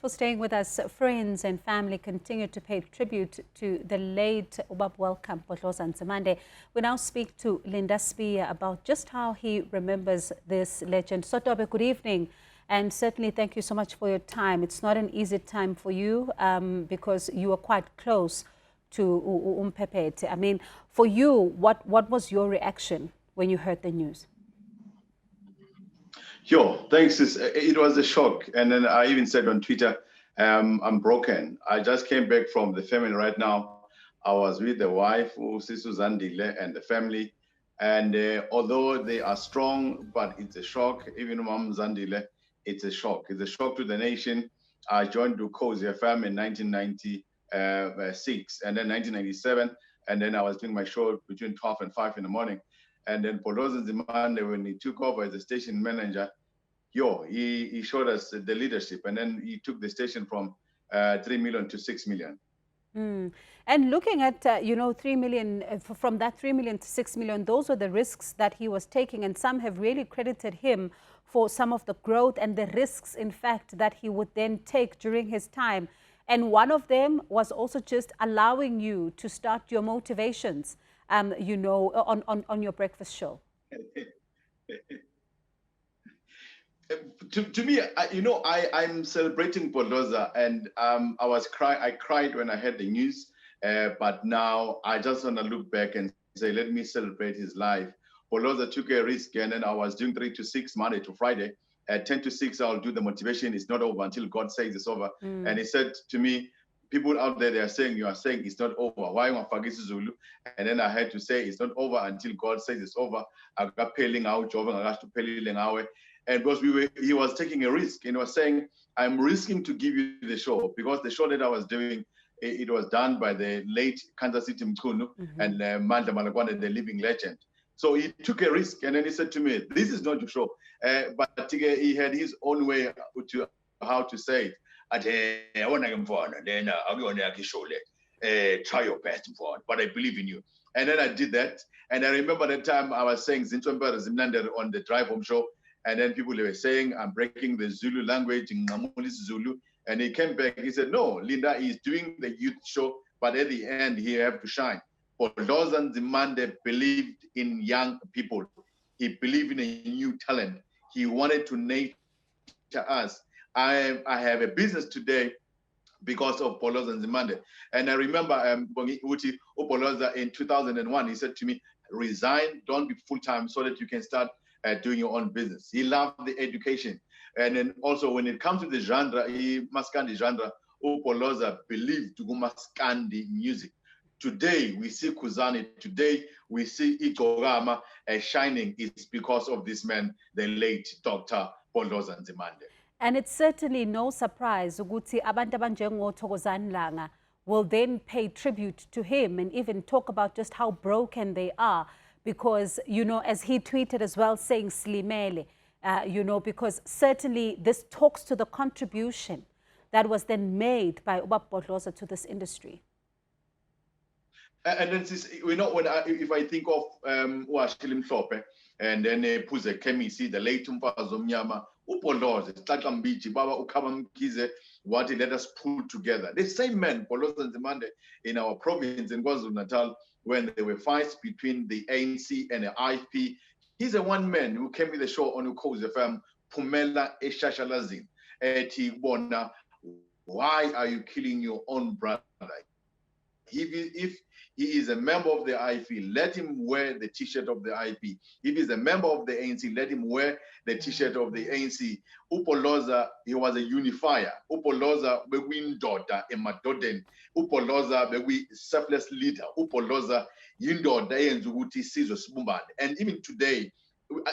for staying with us. Friends and family continue to pay tribute to the late welcome Bhodloza Nzimande. We now speak to Linda Sibiya about just how he remembers this legend. Sotobe, good evening, and certainly thank you so much for your time. It's not an easy time for you because you are quite close to Umpepete. I mean, for you, what was your reaction when you heard the news? Yo, thanks. It was a shock. And then I even said on Twitter, I'm broken. I just came back from the family right now. I was with the wife, Sisu Zandile, and the family. And although they are strong, but it's a shock. Even Mom Zandile, it's a shock. It's a shock to the nation. I joined Dukozi FM in 1996 and then 1997. And then I was doing my show between 12 and 5 in the morning. And then Bhodloza Nzimande, when he took over as the station manager, he showed us the leadership, and then he took the station from 3 million to 6 million. And looking at, 3 million, from that 3 million to 6 million, those were the risks that he was taking. And some have really credited him for some of the growth and the risks, in fact, that he would then take during his time. And one of them was also just allowing you to start your motivations, on your breakfast show. To me, I'm celebrating Bhodloza, and I cried when I heard the news, but now I just want to look back and say, let me celebrate his life. Bhodloza took a risk, and then I was doing 3 to 6 Monday to Friday. At 10 to 6, I'll do the motivation. It's not over until God says it's over. And he said to me, people out there, they are saying, you are saying it's not over. Why am I Zulu? And then I had to say it's not over until God says it's over. I got peeling out, and because he was taking a risk and was saying, I'm risking to give you the show, because the show that I was doing, it was done by the late Kansas City Mkunu and Mandla Malakwane, the living legend. So he took a risk, and then he said to me, this is not your show. But he had his own way to how to say it. I want to then I'll be on the show. Try your best, but I believe in you. And then I did that. And I remember the time I was saying Zintomba Zimnande on the drive home show. And then people were saying, I'm breaking the Zulu language in Ngamulis Zulu. And he came back, he said, no, Linda is doing the youth show, but at the end, he have to shine. Bhodloza Nzimande believed in young people. He believed in a new talent. He wanted to nurture us. I have a business today because of Bhodloza Nzimande. And I remember Bhodloza in 2001, he said to me, resign, don't be full-time so that you can start doing your own business. He loved the education. And then also when it comes to the genre, Maskandi genre, Bhodloza believed to go Maskandi music. Today we see Kuzani, today we see Igorama shining. It's because of this man, the late Dr. Bhodloza Nzimande. And it's certainly no surprise ukuthi abantu abanjengoThokozani Langa will then pay tribute to him and even talk about just how broken they are. Because, as he tweeted as well, saying Slimele, because certainly this talks to the contribution that was then made by Bhodloza to this industry. And then, if I think of Washilim Flope, and then Puze Kemisi, the late Mpazomyama, Bhodloza, Tlakambichi, Baba Ukabamkize, what he let us pull together. The same man, Bhodloza Nzimande, in our province in KwaZulu-Natal, when there were fights between the ANC and the IFP, he's the one man who came with the show on Dukozi FM, Pumela Eshashalazin. Bona, why are you killing your own brother? If he is a member of the IFP, let him wear the t-shirt of the IFP. If he's a member of the ANC, let him wear the t-shirt of the ANC. Bhodloza, he was a unifier. Bhodloza, we daughter emadoden. Bhodloza, we selfless leader. Bhodloza, yindoda yenzuguti sizo sibumbane. And even today,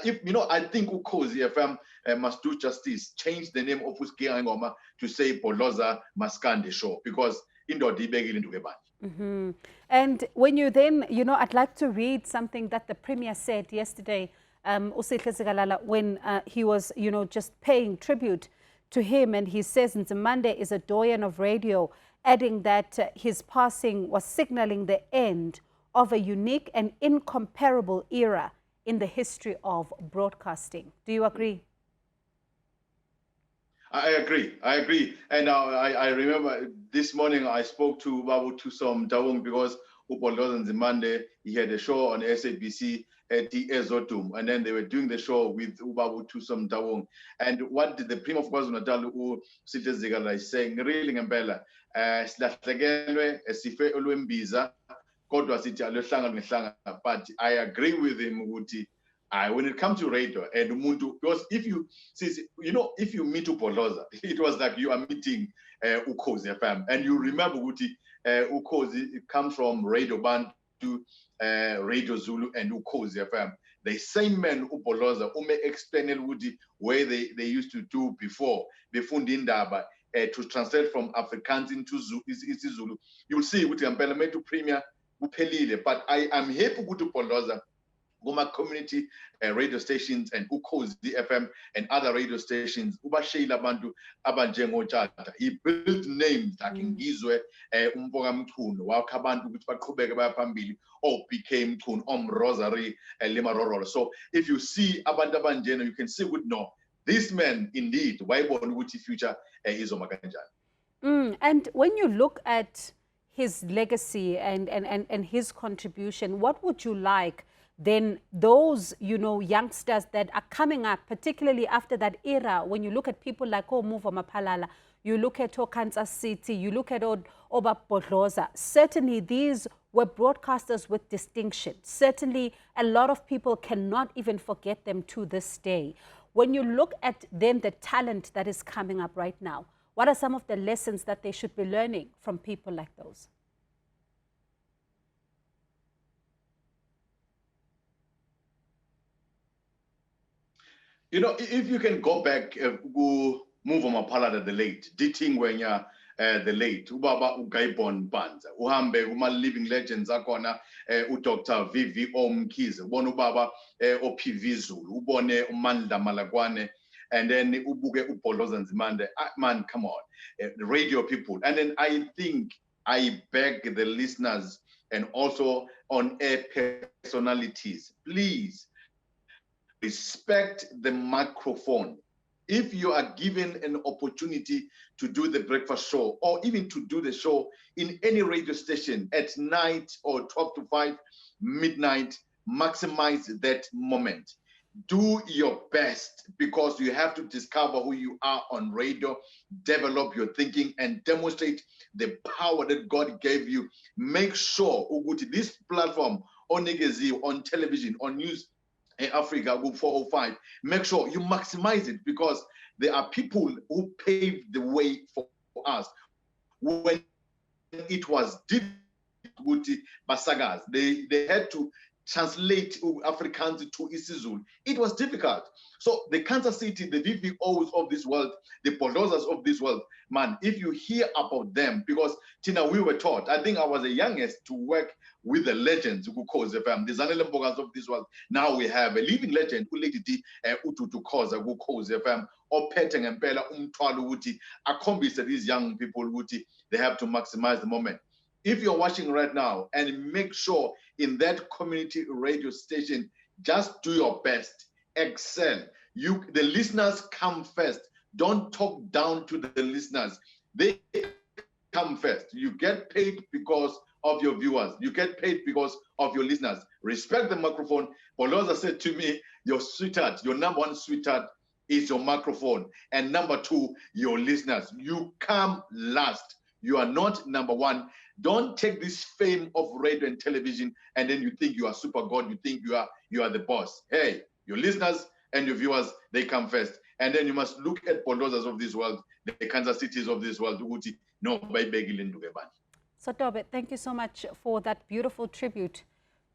I think Dukozi FM must do justice, change the name of Uski Angoma to say Bhodloza Maskandi Show, because indoda ibekile into ebandla. And when you then, I'd like to read something that the Premier said yesterday, when he was, just paying tribute to him. And he says Nzimande is a doyen of radio, adding that his passing was signaling the end of a unique and incomparable era in the history of broadcasting. Do you agree? I agree. I agree. And I remember this morning I spoke to Babu Tusom Dawung because Bhodloza Nzimande, he had a show on SABC at the Ezotum, and then they were doing the show with Babu Tusom Dawung. And what did the Prima of KwaZulu Natal Sithe Zikala is saying, really ngempela, silahlekelwe sife olwembiza kodwa sithi alohlanga nehlanga. But I agree with him ukuthi when it comes to radio and umuntu, because if you see, if you meet Bhodloza, it was like you are meeting Ukhozi FM, and you remember ukuthi Ukhozi, it comes from Radio Bantu to Radio Zulu and Ukhozi FM. The same man Bhodloza ume explain ukuthi where they used to do before befundi indaba to translate from Afrikaans into Zulu. You'll see ukuthi ngempela methu premier uphelile, but I am happy ukuthi Bhodloza Goma community radio stations and Ukhozi FM and other radio stations ubashayela abantu abanjengotshata. He built names like Ngizwe Umboka Mchunu wakha abantu ukuthi baqhubeke baya phambili, became Mchunu Rosary Limaroro. So if you see abantu abanjena, you can see good no, this man indeed wayibona ukuthi future izoma kanjani. And when you look at his legacy and his contribution, what would you like then those, youngsters that are coming up, particularly after that era, when you look at people like Muvo Mapalala, you look at Kansas City, you look at Oba Bhodloza, certainly these were broadcasters with distinction. Certainly a lot of people cannot even forget them to this day. When you look at then the talent that is coming up right now, what are some of the lessons that they should be learning from people like those? If you can go back, go move on Mapalada the late, Diting Wenya the late, Ubaba Ugaibon Banza, Uhambe, Uma living legends, Akona, Dr. Vivi Omkiz, Bonubaba, OPV Zulu, Ubone, Umanda Malagwane, and then Ubuge Bhodloza Nzimande. Man, come on, the radio people. And then I think I beg the listeners and also on air personalities, please, respect the microphone. If you are given an opportunity to do the breakfast show or even to do the show in any radio station at night or 12 to 5, midnight, maximize that moment. Do your best because you have to discover who you are on radio, develop your thinking and demonstrate the power that God gave you. Make sure this platform on Negezi, on television, on news, Africa, 405, make sure you maximize it because there are people who paved the way for us. When it was difficult, Basagas, they had to translate Afrikaans to isiZulu. It was difficult. So the Kansas City, the VVOs of this world, the Bhodlozas of this world, man, if you hear about them, because Tina, we were taught, I think I was the youngest to work with the legends who cause the family, the Zanele Mbogas of this world. Now we have a living legend who lady to cause who cause the family, or petting and Bella Wuti, accomplished these young people Wuti, they have to maximize the moment. If you're watching right now and make sure in that community radio station, just do your best, excel. The listeners come first. Don't talk down to the listeners. They come first. You get paid because of your viewers. You get paid because of your listeners. Respect the microphone. Bhodloza said to me, your sweetheart, your number one sweetheart is your microphone. And number two, your listeners. You come last. You are not number one. Don't take this fame of radio and television and then you think you are super God. You think you are the boss. Hey, your listeners and your viewers, they come first. And then you must look at Bhodlozas of this world, the Kansas Cities of this world. No, by begging. So, Tobe, thank you so much for that beautiful tribute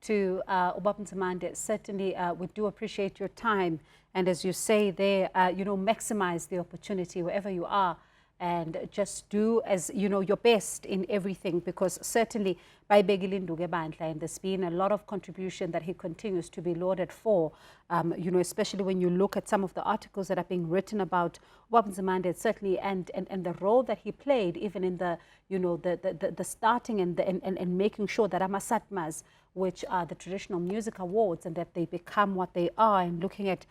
to Ubaba Nzimande. Certainly, we do appreciate your time. And as you say there, maximize the opportunity wherever you are. And just do as your best in everything, because certainly by Begilindu Gebandla, and there's been a lot of contribution that he continues to be lauded for. Especially when you look at some of the articles that are being written about Ubaba Nzimande, certainly, and the role that he played, even in the the starting and making sure that Amasatmas which are the Traditional Music Awards, and that they become what they are, and looking at,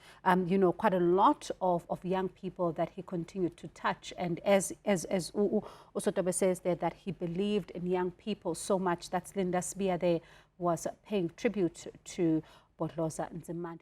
you know, quite a lot of young people that he continued to touch. And as Usotobe says there, that he believed in young people so much. That's Linda Sibiya there, was paying tribute to Bhodloza Nzimande.